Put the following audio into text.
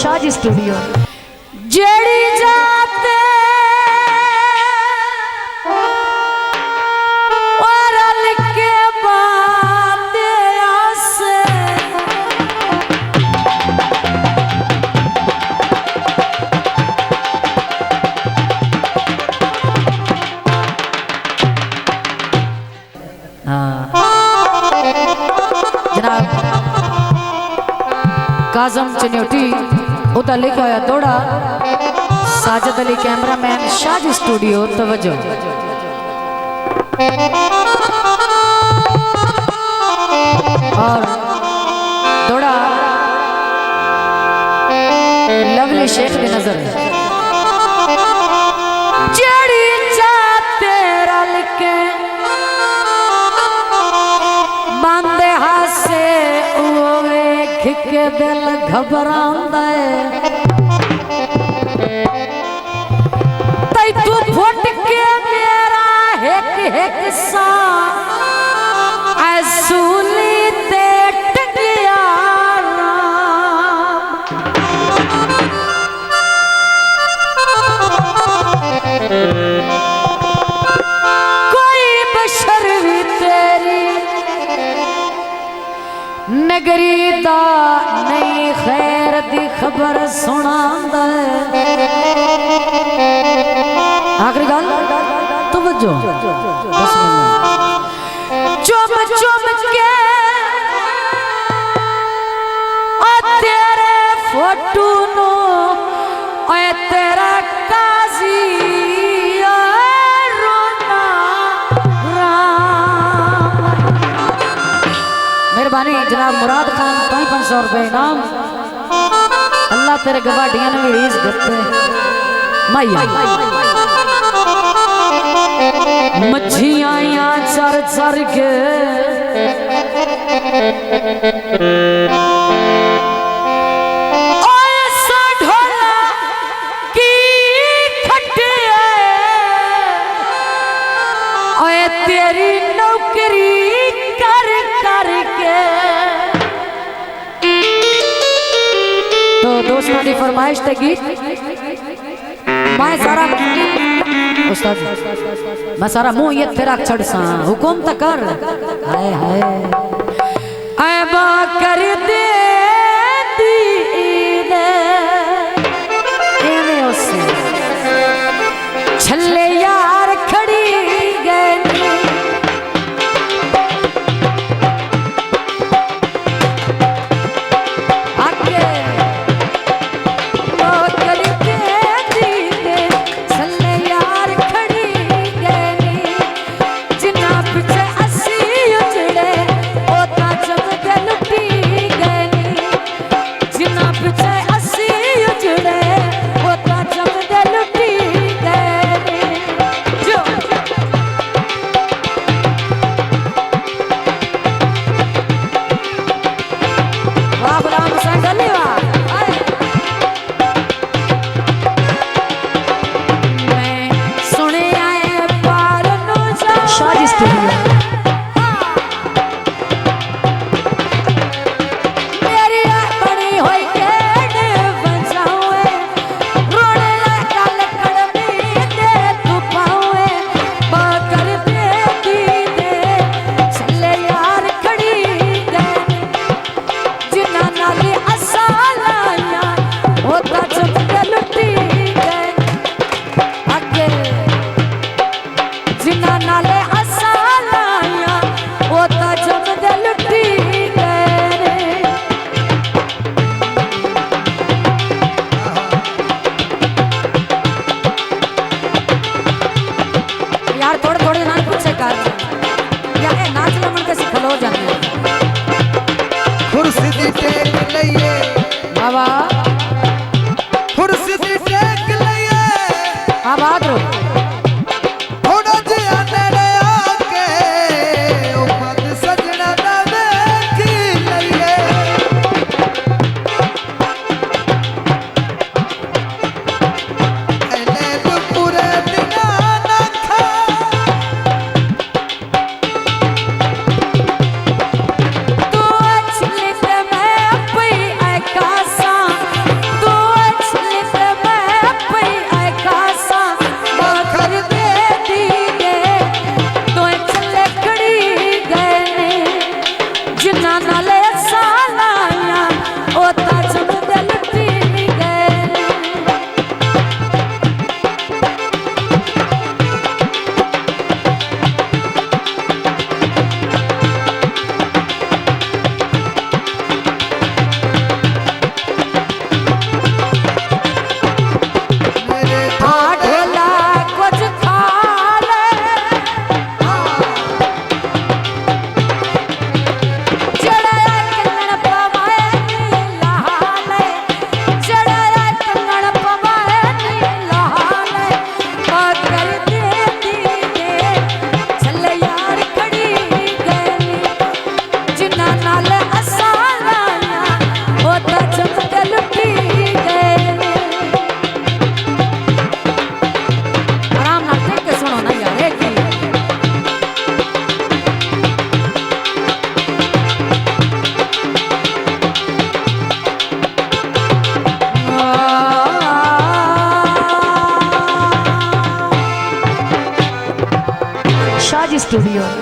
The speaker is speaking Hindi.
शाजी स्टूडियो। जेड़ी जाते काजम चन्योटी उदा लिखा होया दौड़ा। साजिद अली कैमरामैन शाजी स्टूडियो तवज्जो। और दौड़ा लवली शेख की नजर जेड़ी जाते रल के बांधे हासे के दिल घबरांदा तै तू फुट के मेरा एक एक सा ऐसूली ते टकिया कोई बशर भी तेरी नगरी दा नहीं खैर दी खबर सुनांदा। आखिरी गल तवज्जो चुम चुम के ओ तेरे फोटो नो ओ तेरा काजी जनाब मुराद खान 500 रुपए इनाम। अल्लाह तेरे गवाडियां ने भी रीस करते माइया मच्छियां चर चर के तेरी नौकरी कर करके तो दोस्तों की फरमाइश थे गीत मैं सारा उस्ताद मैं सारा मुंह ये तेरा छड़ सा हुकुम तक कर हाय हाय ऐबा कर दे दीदे एवे उसे छल्ले यार खड़ी साज स्टूडियो।